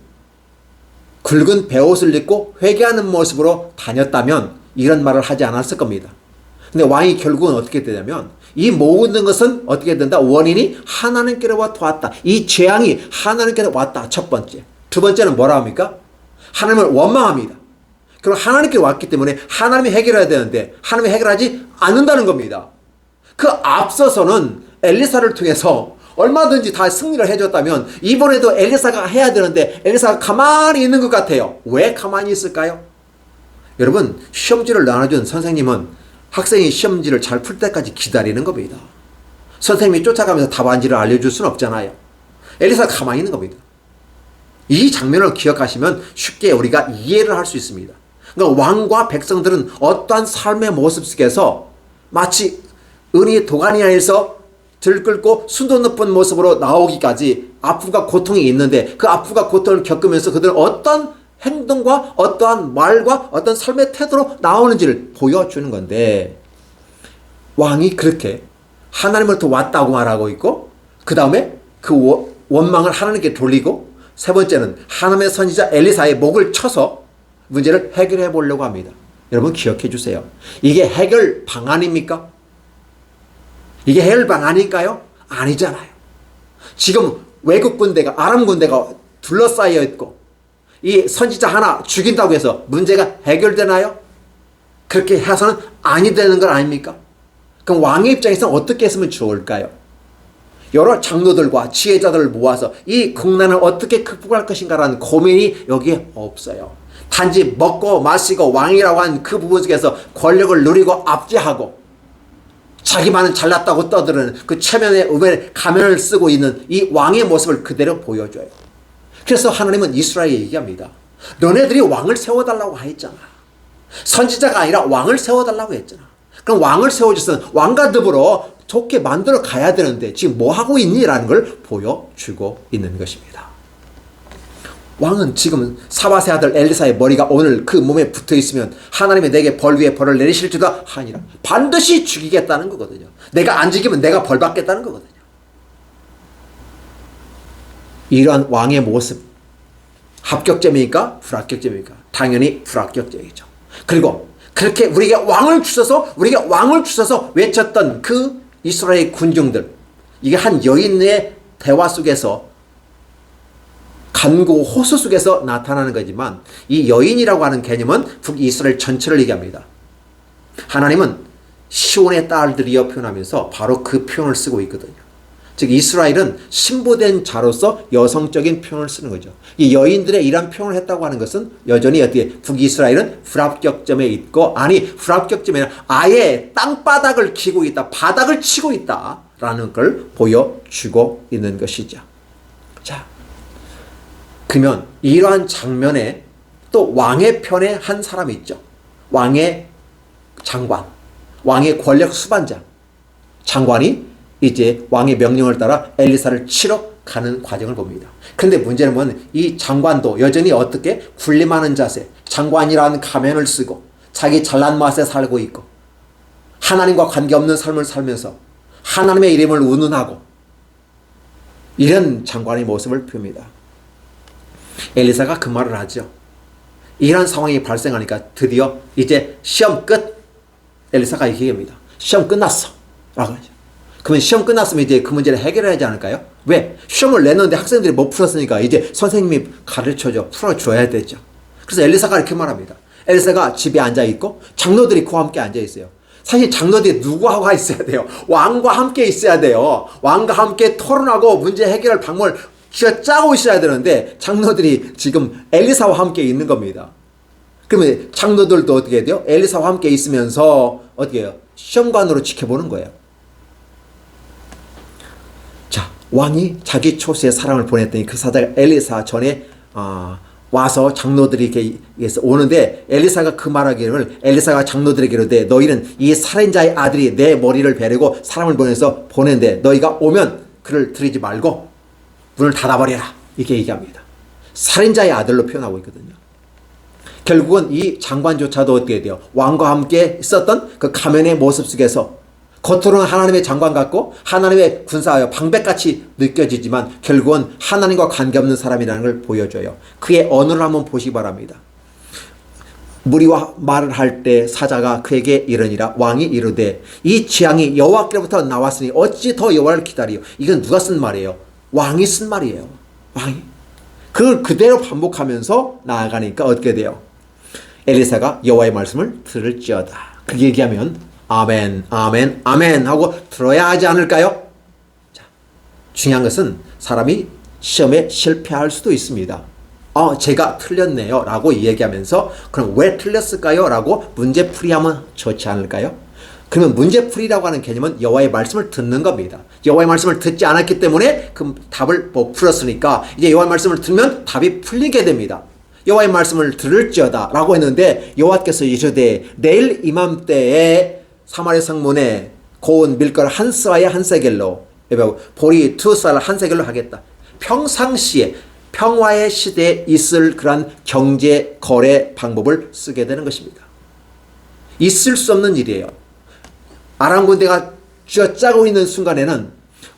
굵은 베옷을 입고 회개하는 모습으로 다녔다면 이런 말을 하지 않았을 겁니다. 근데 왕이 결국은 어떻게 되냐면 이 모든 것은 어떻게 된다? 원인이 하나님께로부터 왔다. 이 재앙이 하나님께로 왔다. 첫 번째. 두 번째는 뭐라 합니까? 하나님을 원망합니다. 그럼 하나님께 왔기 때문에 하나님이 해결해야 되는데 하나님이 해결하지 않는다는 겁니다. 그 앞서서는 엘리사를 통해서 얼마든지 다 승리를 해줬다면 이번에도 엘리사가 해야 되는데 엘리사가 가만히 있는 것 같아요. 왜 가만히 있을까요? 여러분, 시험지를 나눠준 선생님은 학생이 시험지를 잘 풀 때까지 기다리는 겁니다. 선생님이 쫓아가면서 답안지를 알려줄 수는 없잖아요. 엘리사가 가만히 있는 겁니다. 이 장면을 기억하시면 쉽게 우리가 이해를 할 수 있습니다. 그러니까 왕과 백성들은 어떠한 삶의 모습 속에서 마치 은이 도가니아에서 들끓고 순도 높은 모습으로 나오기까지 아픔과 고통이 있는데 그 아픔과 고통을 겪으면서 그들은 어떤 행동과 어떠한 말과 어떤 삶의 태도로 나오는지를 보여주는 건데, 왕이 그렇게 하나님으로부터 왔다고 말하고 있고, 그 다음에 그 원망을 하나님께 돌리고, 세 번째는 하나님의 선지자 엘리사의 목을 쳐서 문제를 해결해 보려고 합니다. 여러분 기억해 주세요. 이게 해결 방안입니까? 이게 해결 방안인가요? 아니잖아요. 지금 외국 군대가, 아람 군대가 둘러싸여 있고 이 선지자 하나 죽인다고 해서 문제가 해결되나요? 그렇게 해서는 아니 되는 건 아닙니까? 그럼 왕의 입장에서는 어떻게 했으면 좋을까요? 여러 장로들과 지혜자들을 모아서 이 국난을 어떻게 극복할 것인가라는 고민이 여기에 없어요. 단지 먹고 마시고 왕이라고 한 그 부분 속에서 권력을 누리고 압제하고 자기만은 잘났다고 떠드는 그 체면의 가면을 쓰고 있는 이 왕의 모습을 그대로 보여줘요. 그래서 하나님은 이스라엘에 얘기합니다. 너네들이 왕을 세워달라고 했잖아. 선지자가 아니라 왕을 세워달라고 했잖아. 그럼 왕을 세워줬으면 왕과 더불어 좋게 만들어 가야 되는데 지금 뭐 하고 있니? 라는 걸 보여주고 있는 것입니다. 왕은 지금 사바세 아들 엘리사의 머리가 오늘 그 몸에 붙어 있으면 하나님이 내게 벌 위에 벌을 내리실지도 하니라. 반드시 죽이겠다는 거거든요. 내가 안 죽이면 내가 벌 받겠다는 거거든요. 이러한 왕의 모습, 합격점입니까? 불합격점입니까? 당연히 불합격점이죠. 그리고 그렇게 우리에게 왕을 주셔서 외쳤던 그 이스라엘 군중들, 이게 한 여인의 대화 속에서 간고 호소 속에서 나타나는 거지만 이 여인이라고 하는 개념은 북이스라엘 전체를 얘기합니다. 하나님은 시온의 딸들이여 표현하면서 바로 그 표현을 쓰고 있거든요. 즉 이스라엘은 신부된 자로서 여성적인 표현을 쓰는 거죠. 이 여인들의 이런 표현을 했다고 하는 것은 여전히 어떻게 북이스라엘은 불합격점에 있고, 아니 불합격점에는 아예 땅바닥을 기고 있다, 바닥을 치고 있다라는 걸 보여주고 있는 것이죠. 자, 그러면 이러한 장면에 또 왕의 편에 한 사람이 있죠. 왕의 장관, 왕의 권력 수반자 장관이 이제 왕의 명령을 따라 엘리사를 치러 가는 과정을 봅니다. 그런데 문제는 뭐냐면 이 장관도 여전히 어떻게 군림하는 자세, 장관이라는 가면을 쓰고 자기 잘난 맛에 살고 있고 하나님과 관계없는 삶을 살면서 하나님의 이름을 운운하고 이런 장관의 모습을 봅니다. 엘리사가 그 말을 하죠. 이런 상황이 발생하니까 드디어 이제 시험 끝. 엘리사가 얘기합니다. 시험 끝났어 라고 하죠. 그러면 시험 끝났으면 이제 그 문제를 해결해야 하지 않을까요? 왜? 시험을 냈는데 학생들이 못 풀었으니까 이제 선생님이 가르쳐줘, 풀어줘야 되죠. 그래서 엘리사가 이렇게 말합니다. 엘리사가 집에 앉아있고 장로들이 그와 함께 앉아있어요. 사실 장로들이 누구하고 있어야 돼요? 왕과 함께 있어야 돼요. 왕과 함께 토론하고 문제 해결할 방법을 짜고 있어야 되는데 장로들이 지금 엘리사와 함께 있는 겁니다. 그러면 장로들도 어떻게 해야 돼요? 엘리사와 함께 있으면서 어떻게 해요? 시험관으로 지켜보는 거예요. 자, 왕이 자기 초수의 사람을 보냈더니 그 사자가 엘리사 전에 와서 장로들이 이렇게 오는데 엘리사가 그 말하기를, 엘리사가 장로들에게 이르되 너희는 이 살인자의 아들이 내 머리를 베려고 사람을 보내서 보낸데 너희가 오면 그를 들이지 말고 문을 닫아버려라, 이렇게 얘기합니다. 살인자의 아들로 표현하고 있거든요. 결국은 이 장관조차도 어떻게 돼요? 왕과 함께 있었던 그 가면의 모습 속에서 겉으로는 하나님의 장관 같고 하나님의 군사여 방백같이 느껴지지만 결국은 하나님과 관계없는 사람이라는 걸 보여줘요. 그의 언어를 한번 보시기 바랍니다. 무리와 말을 할 때 사자가 그에게 이르니라. 왕이 이르되 이 재앙이 여호와께로부터 나왔으니 어찌 더 여호와를 기다리요. 이건 누가 쓴 말이에요? 왕이 쓴 말이에요. 왕이. 그걸 그대로 반복하면서 나아가니까 어떻게 돼요? 엘리사가 여호와의 말씀을 들을지어다. 그렇게 얘기하면 아멘, 아멘, 아멘 하고 들어야 하지 않을까요? 자, 중요한 것은 사람이 시험에 실패할 수도 있습니다. 제가 틀렸네요 라고 얘기하면서 그럼 왜 틀렸을까요? 라고 문제풀이하면 좋지 않을까요? 그러면 문제풀이라고 하는 개념은 여호와의 말씀을 듣는 겁니다. 여호와의 말씀을 듣지 않았기 때문에 그 답을 못 풀었으니까 이제 여호와의 말씀을 들으면 답이 풀리게 됩니다. 여호와의 말씀을 들을지어다 라고 했는데 여호와께서 이르되 내일 이맘때에 사마리아 성문에 고운 밀가루 한 스와에 한 세겔로 보리 두 쌀 한 세겔로 하겠다. 평상시에 평화의 시대에 있을 그런 경제 거래 방법을 쓰게 되는 것입니다. 있을 수 없는 일이에요. 아람 군대가 쥐어짜고 있는 순간에는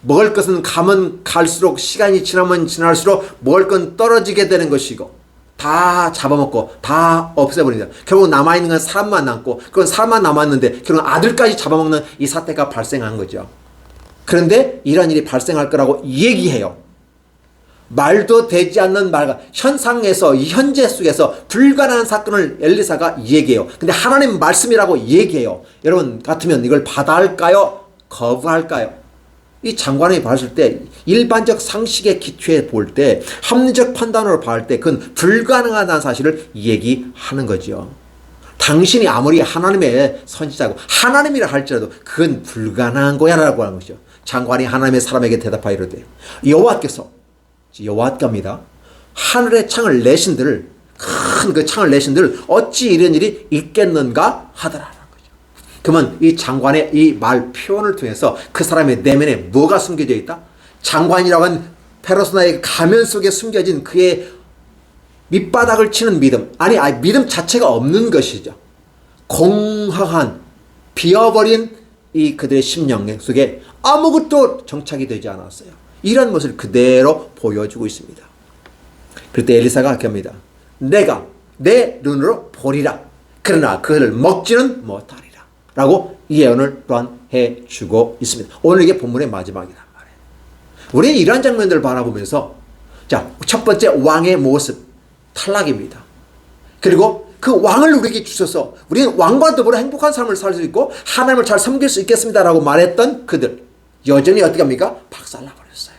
먹을 것은 가면 갈수록 시간이 지나면 지날수록 먹을 건 떨어지게 되는 것이고 다 잡아먹고 다 없애버립니다. 결국 남아있는 건 사람만 남고 그건 사람만 남았는데 결국 아들까지 잡아먹는 이 사태가 발생한 거죠. 그런데 이런 일이 발생할 거라고 얘기해요. 말도 되지 않는 말, 현상에서 이 현재 속에서 불가능한 사건을 엘리사가 얘기해요. 근데 하나님 말씀이라고 얘기해요. 여러분 같으면 이걸 받아할까요? 거부할까요? 이 장관이 봤을 때 일반적 상식의 기초에 볼 때 합리적 판단으로 봤을 때 그건 불가능하다는 사실을 얘기하는 거죠. 당신이 아무리 하나님의 선지자고 하나님이라 할지라도 그건 불가능한 거야 라고 하는 것이죠. 장관이 하나님의 사람에게 대답하여 이르되 여호와께입니다. 하늘의 창을 내신들 큰 그 창을 내신들 어찌 이런 일이 있겠는가 하더라. 그러면 이 장관의 이 말 표현을 통해서 그 사람의 내면에 뭐가 숨겨져 있다? 장관이라고 하는 페르소나의 가면 속에 숨겨진 그의 밑바닥을 치는 믿음, 아니 믿음 자체가 없는 것이죠. 공허한 비어버린 이 그들의 심령 속에 아무것도 정착이 되지 않았어요. 이런 것을 그대로 보여주고 있습니다. 그때 엘리사가 이렇게 합니다. 내가 내 눈으로 보리라. 그러나 그를 먹지는 못하리라. 라고 예언을 또한 해주고 있습니다. 오늘 이게 본문의 마지막이란 말이에요. 우리는 이러한 장면들을 바라보면서 자, 첫 번째 왕의 모습 탈락입니다. 그리고 그 왕을 우리에게 주셔서 우리는 왕과 더불어 행복한 삶을 살 수 있고 하나님을 잘 섬길 수 있겠습니다라고 말했던 그들 여전히 어떻게 합니까? 박살나버렸어요.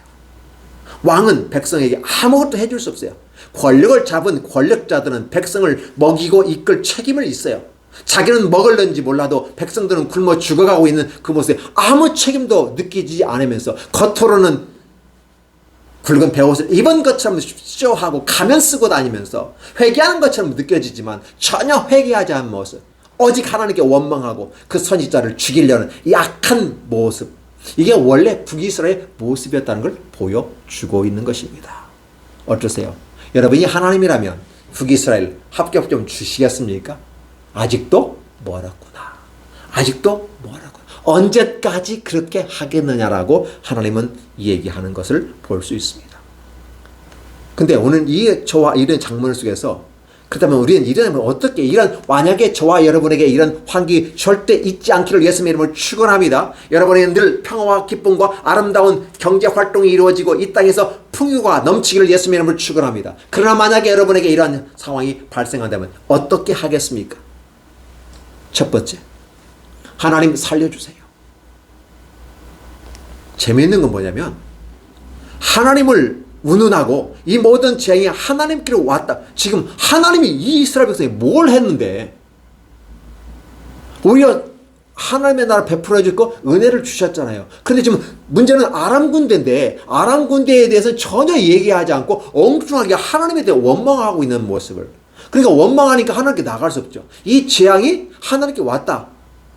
왕은 백성에게 아무것도 해줄 수 없어요. 권력을 잡은 권력자들은 백성을 먹이고 이끌 책임을 있어요. 자기는 먹을는지 몰라도 백성들은 굶어 죽어가고 있는 그 모습에 아무 책임도 느끼지 않으면서 겉으로는 굵은 베옷을 입은 것처럼 쇼하고 가면 쓰고 다니면서 회개하는 것처럼 느껴지지만 전혀 회개하지 않은 모습, 오직 하나님께 원망하고 그 선지자를 죽이려는 이 악한 모습, 이게 원래 북이스라엘의 모습이었다는 걸 보여주고 있는 것입니다. 어떠세요? 여러분이 하나님이라면 북이스라엘 합격 좀 주시겠습니까? 아직도 멀었구나. 아직도 멀었구나. 언제까지 그렇게 하겠느냐라고 하나님은 얘기하는 것을 볼 수 있습니다. 근데 오늘 저와 이런 장면 속에서 그렇다면 우리는 이러면 어떻게 만약에 저와 여러분에게 이런 환기 절대 있지 않기를 예수님의 이름으로 축원합니다. 여러분에게는 늘 평화와 기쁨과 아름다운 경제 활동이 이루어지고 이 땅에서 풍요가 넘치기를 예수님의 이름으로 축원합니다. 그러나 만약에 여러분에게 이러한 상황이 발생한다면 어떻게 하겠습니까? 첫 번째, 하나님 살려주세요. 재미있는 건 뭐냐면 하나님을 운운하고 이 모든 재앙이 하나님께로 왔다. 지금 하나님이 이 이스라엘 백성에 뭘 했는데 오히려 하나님의 나라 베풀어 줄 거 은혜를 주셨잖아요. 그런데 지금 문제는 아람 군대인데 아람 군대에 대해서 전혀 얘기하지 않고 엉뚱하게 하나님에 대해 원망하고 있는 모습을, 그러니까 원망하니까 하나님께 나갈 수 없죠. 이 재앙이 하나님께 왔다.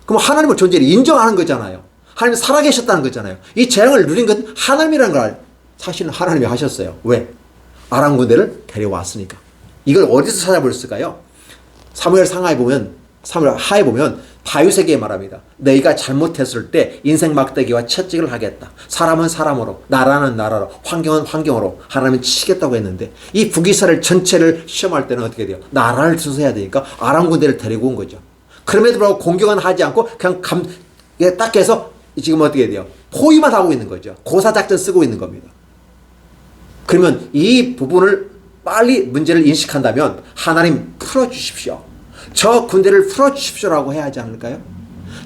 그럼 하나님의 존재를 인정하는 거잖아요. 하나님 살아계셨다는 거잖아요. 이 재앙을 누린 건 하나님이라는 걸 사실은 하나님이 하셨어요. 왜? 아람 군대를 데려왔으니까. 이걸 어디서 찾아볼 수가요? 사무엘 하에 보면 다윗에게 말합니다. 너희가 잘못했을 때 인생 막대기와 채찍을 하겠다. 사람은 사람으로, 나라는 나라로, 환경은 환경으로 하나님은 치겠다고 했는데 이 북이스라엘 전체를 시험할 때는 어떻게 돼요? 나라를 수서해야 되니까 아람 군대를 데리고 온 거죠. 그럼에도 불구하고 공격은 하지 않고 그냥 딱 해서 지금 어떻게 돼요? 포위만 하고 있는 거죠. 고사작전 쓰고 있는 겁니다. 그러면 이 부분을 빨리 문제를 인식한다면 하나님 풀어주십시오. 저 군대를 풀어주십시오라고 해야 하지 않을까요?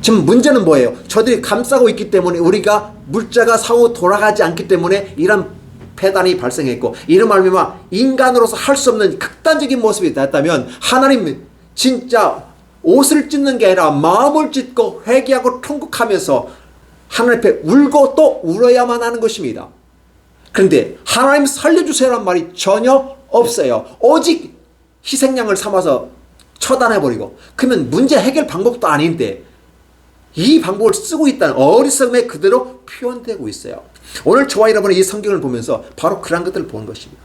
지금 문제는 뭐예요? 저들이 감싸고 있기 때문에 우리가 물자가 상호 돌아가지 않기 때문에 이런 폐단이 발생했고 이런 말미암아 인간으로서 할 수 없는 극단적인 모습이 됐다면 하나님 진짜 옷을 찢는 게 아니라 마음을 찢고 회개하고 통곡하면서 하나님 앞에 울고 또 울어야만 하는 것입니다. 그런데 하나님 살려주세요란 말이 전혀 없어요. 오직 희생양을 삼아서 처단해버리고 그러면 문제 해결 방법도 아닌데 이 방법을 쓰고 있다는 어리석음에 그대로 표현되고 있어요. 오늘 저와 여러분이 이 성경을 보면서 바로 그런 것들을 보는 것입니다.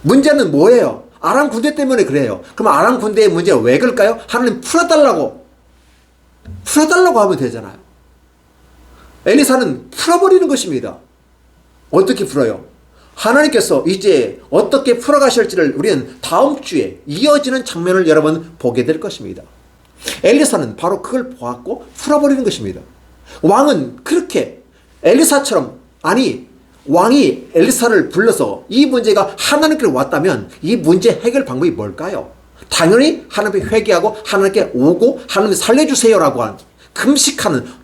문제는 뭐예요? 아람 군대 때문에 그래요. 그럼 아람 군대의 문제가 왜 그럴까요? 하나님 풀어달라고 하면 되잖아요. 엘리사는 풀어버리는 것입니다. 어떻게 풀어요? 하나님께서 이제 어떻게 풀어가실지를 우리는 다음 주에 이어지는 장면을 여러분 보게 될 것입니다. 엘리사는 바로 그걸 보았고 풀어버리는 것입니다. 왕은 그렇게 엘리사처럼 왕이 엘리사를 불러서 이 문제가 하나님께로 왔다면 이 문제 해결 방법이 뭘까요? 당연히 하나님께 회개하고 하나님께 오고 하나님 살려주세요라고 하는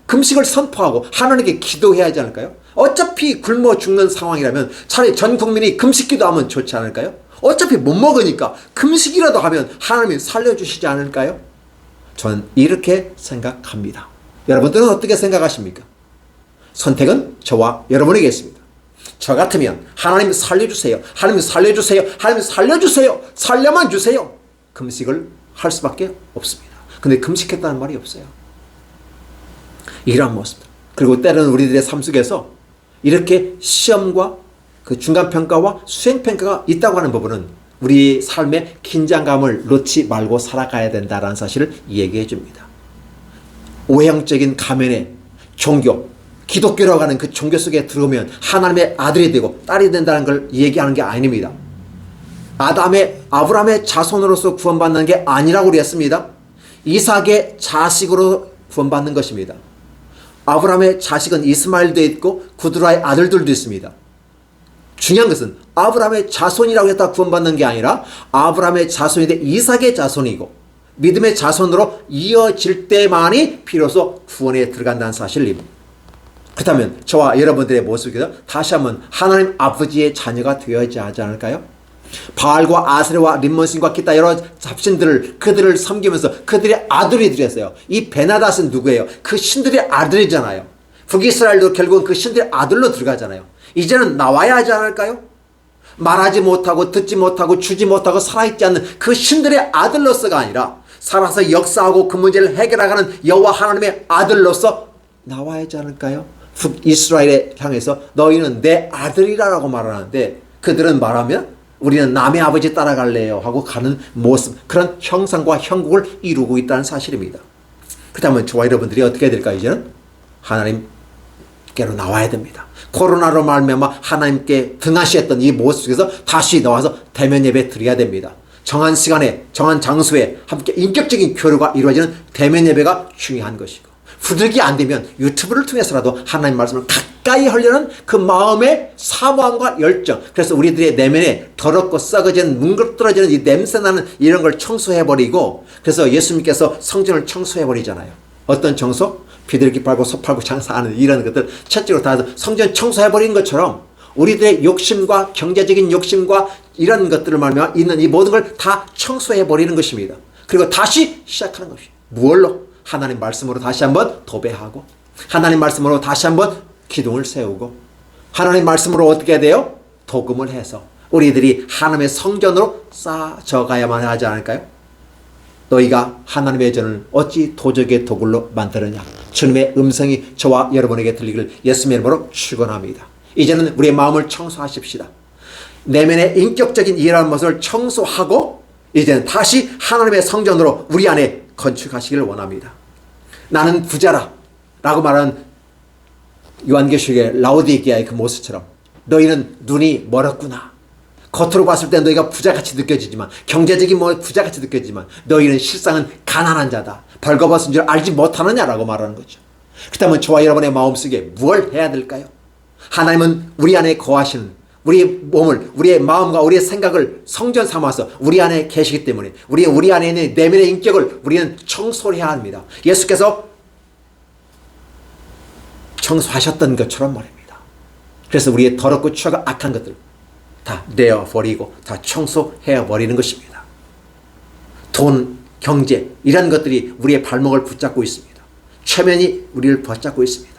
금식을 선포하고 하나님께 기도해야 하지 않을까요? 어차피 굶어 죽는 상황이라면 차라리 전 국민이 금식 기도하면 좋지 않을까요? 어차피 못 먹으니까 금식이라도 하면 하나님이 살려주시지 않을까요? 저는 이렇게 생각합니다. 여러분들은 어떻게 생각하십니까? 선택은 저와 여러분에게 있습니다. 저 같으면 하나님 살려주세요. 하나님 살려주세요. 하나님 살려주세요. 살려만 주세요. 금식을 할 수밖에 없습니다. 근데 금식했다는 말이 없어요. 이러한 모습. 그리고 때로는 우리들의 삶 속에서 이렇게 시험과 그 중간평가와 수행평가가 있다고 하는 부분은 우리 삶의 긴장감을 놓지 말고 살아가야 된다는 사실을 얘기해 줍니다. 오형적인 가면의 종교, 기독교라고 하는 그 종교 속에 들어오면 하나님의 아들이 되고 딸이 된다는 걸 얘기하는 게 아닙니다. 아브라함의 자손으로서 구원받는 게 아니라고 그랬습니다. 이삭의 자식으로 구원받는 것입니다. 아브라함의 자식은 이스마엘도 있고 구드라의 아들들도 있습니다. 중요한 것은 아브라함의 자손이라고 해서 구원받는 게 아니라 아브라함의 자손이 돼 이삭의 자손이고 믿음의 자손으로 이어질 때만이 비로소 구원에 들어간다는 사실입니다. 그렇다면 저와 여러분들의 모습에서 다시 한번 하나님 아버지의 자녀가 되어야지 하지 않을까요? 바알과 아세라와 림몬신과 기타 여러 잡신들을 그들을 섬기면서 그들의 아들이 되었어요. 이 베나닷은 누구예요? 그 신들의 아들이잖아요. 북이스라엘도 결국은 그 신들의 아들로 들어가잖아요. 이제는 나와야 하지 않을까요? 말하지 못하고 듣지 못하고 주지 못하고 살아있지 않는 그 신들의 아들로서가 아니라 살아서 역사하고 그 문제를 해결하는 여호와 하나님의 아들로서 나와야 하지 않을까요? 북이스라엘에 향해서 너희는 내 아들이라고 말하는데 그들은 말하면 우리는 남의 아버지 따라갈래요 하고 가는 모습, 그런 형상과 형국을 이루고 있다는 사실입니다. 그렇다면 저와 여러분들이 어떻게 해야 될까요? 이제는 하나님께로 나와야 됩니다. 코로나로 말미암아 하나님께 등하시했던 이 모습 속에서 다시 나와서 대면 예배 드려야 됩니다. 정한 시간에 정한 장소에 함께 인격적인 교류가 이루어지는 대면 예배가 중요한 것이고 부득이 안 되면 유튜브를 통해서라도 하나님 말씀을 가까이 하려는 그 마음의 사모함과 열정, 그래서 우리들의 내면에 더럽고 썩어진 뭉그러뜨려지는 이 냄새나는 이런 걸 청소해버리고, 그래서 예수님께서 성전을 청소해버리잖아요. 어떤 청소? 비둘기 팔고 소 팔고 장사하는 이런 것들 채찍으로 다 해서 성전 청소해버린 것처럼 우리들의 욕심과 경제적인 욕심과 이런 것들을 말미암아 있는 이 모든 걸 다 청소해버리는 것입니다. 그리고 다시 시작하는 것입니다. 무엇로? 하나님 말씀으로 다시 한번 도배하고, 하나님 말씀으로 다시 한번 기둥을 세우고, 하나님 말씀으로 어떻게 해야 돼요? 도금을 해서 우리들이 하나님의 성전으로 쌓아져 가야만 하지 않을까요? 너희가 하나님의 전을 어찌 도적의 도굴로 만드느냐. 주님의 음성이 저와 여러분에게 들리기를 예수님의 이름으로 축원합니다. 이제는 우리의 마음을 청소하십시다. 내면의 인격적인 이러한 것을 청소하고 이제는 다시 하나님의 성전으로 우리 안에 건축하시기를 원합니다. 나는 부자라 라고 말하는 요한계시록의 라오디게아의 그 모습처럼 너희는 눈이 멀었구나. 겉으로 봤을 때 너희가 부자같이 느껴지지만, 경제적인 부자같이 느껴지지만 너희는 실상은 가난한 자다. 벌거벗은 줄 알지 못하느냐라고 말하는 거죠. 그렇다면 저와 여러분의 마음속에 무엇을 해야 될까요? 하나님은 우리 안에 거하시는, 우리의 몸을, 우리의 마음과 우리의 생각을 성전 삼아서 우리 안에 계시기 때문에 우리 안에 있는 내면의 인격을 우리는 청소해야 합니다. 예수께서 청소하셨던 것처럼 말입니다. 그래서 우리의 더럽고 추하고 악한 것들 다 내어버리고 다 청소해 버리는 것입니다. 돈, 경제 이런 것들이 우리의 발목을 붙잡고 있습니다. 최면이 우리를 붙잡고 있습니다.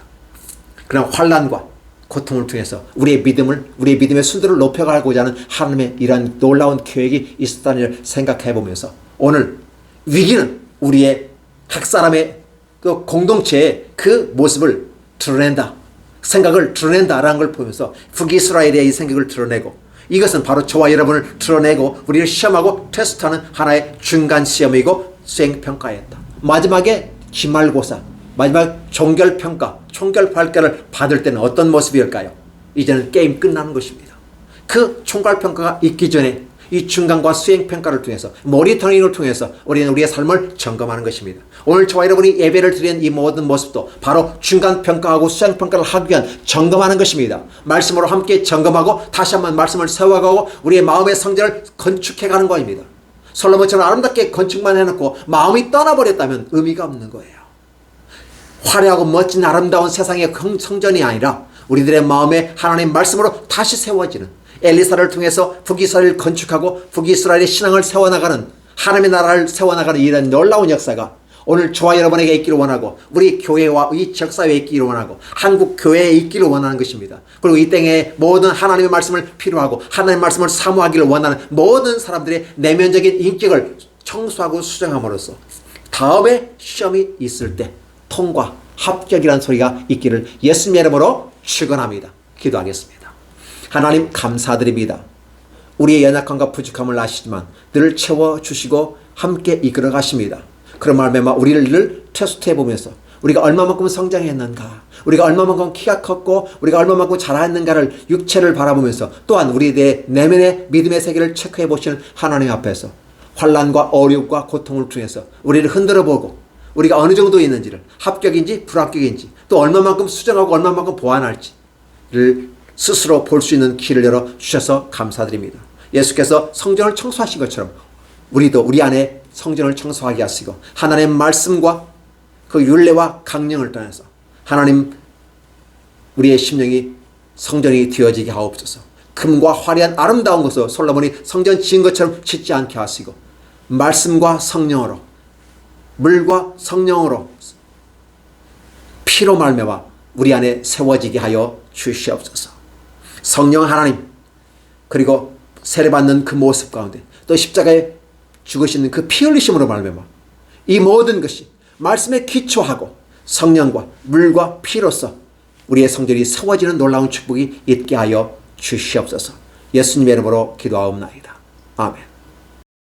그러나 환난과 고통을 통해서 우리의 믿음의 순도를 높여가고자 하는 하나님의 이러한 놀라운 계획이 있었다는 걸 생각해 보면서 오늘 위기는 우리의 각 사람의 그 공동체의 그 모습을 드러낸다. 생각을 드러낸다라는 걸 보면서 북이스라엘의 이 생각을 드러내고 이것은 바로 저와 여러분을 드러내고 우리를 시험하고 테스트하는 하나의 중간 시험이고 수행평가였다. 마지막에 기말고사, 마지막 종결평가, 총결발표를 받을 때는 어떤 모습일까요? 이제는 게임 끝나는 것입니다. 그 총괄평가가 있기 전에 이 중간과 수행평가를 통해서 모니터링을 통해서 우리는 우리의 삶을 점검하는 것입니다. 오늘 저와 여러분이 예배를 드리는 이 모든 모습도 바로 중간평가하고 수행평가를 하기 위한 점검하는 것입니다. 말씀으로 함께 점검하고 다시 한번 말씀을 세워가고 우리의 마음의 성전을 건축해가는 것입니다. 솔로몬처럼 아름답게 건축만 해놓고 마음이 떠나버렸다면 의미가 없는 거예요. 화려하고 멋진 아름다운 세상의 성전이 아니라 우리들의 마음에 하나님 말씀으로 다시 세워지는 엘리사를 통해서 북이스라엘을 건축하고 북이스라엘의 신앙을 세워나가는 하나님의 나라를 세워나가는 이런 놀라운 역사가 오늘 저와 여러분에게 있기를 원하고 우리 교회와 이 지역사회에 있기를 원하고 한국 교회에 있기를 원하는 것입니다. 그리고 이 땅에 모든 하나님의 말씀을 필요하고 하나님의 말씀을 사모하기를 원하는 모든 사람들의 내면적인 인격을 청소하고 수정함으로써 다음에 시험이 있을 때 통과, 합격이라는 소리가 있기를 예수님의 이름으로 축원합니다. 기도하겠습니다. 하나님 감사드립니다. 우리의 연약함과 부족함을 아시지만 늘 채워주시고 함께 이끌어 가십니다. 그런 말미암아 우리를 늘 테스트해 보면서 우리가 얼마만큼 성장했는가, 우리가 얼마만큼 키가 컸고 우리가 얼마만큼 자랐는가를 육체를 바라보면서 또한 우리의 내면의 믿음의 세계를 체크해 보시는 하나님 앞에서 환난과 어려움과 고통을 통해서 우리를 흔들어 보고 우리가 어느 정도 있는지를 합격인지 불합격인지 또 얼마만큼 수정하고 얼마만큼 보완할지를 스스로 볼 수 있는 길을 열어주셔서 감사드립니다. 예수께서 성전을 청소하신 것처럼 우리도 우리 안에 성전을 청소하게 하시고 하나님의 말씀과 그 율례와 강령을 떠나서 하나님 우리의 심령이 성전이 되어지게 하옵소서. 금과 화려한 아름다운 것으로 솔로몬이 성전 지은 것처럼 짓지 않게 하시고 말씀과 성령으로 물과 성령으로 피로 말미암아 우리 안에 세워지게 하여 주시옵소서. 성령 하나님 그리고 세례받는 그 모습 가운데 또 십자가에 죽으시는 그 피 흘리심으로 말미암아 이 모든 것이 말씀에 기초하고 성령과 물과 피로서 우리의 성전이 세워지는 놀라운 축복이 있게 하여 주시옵소서. 예수님의 이름으로 기도하옵나이다. 아멘.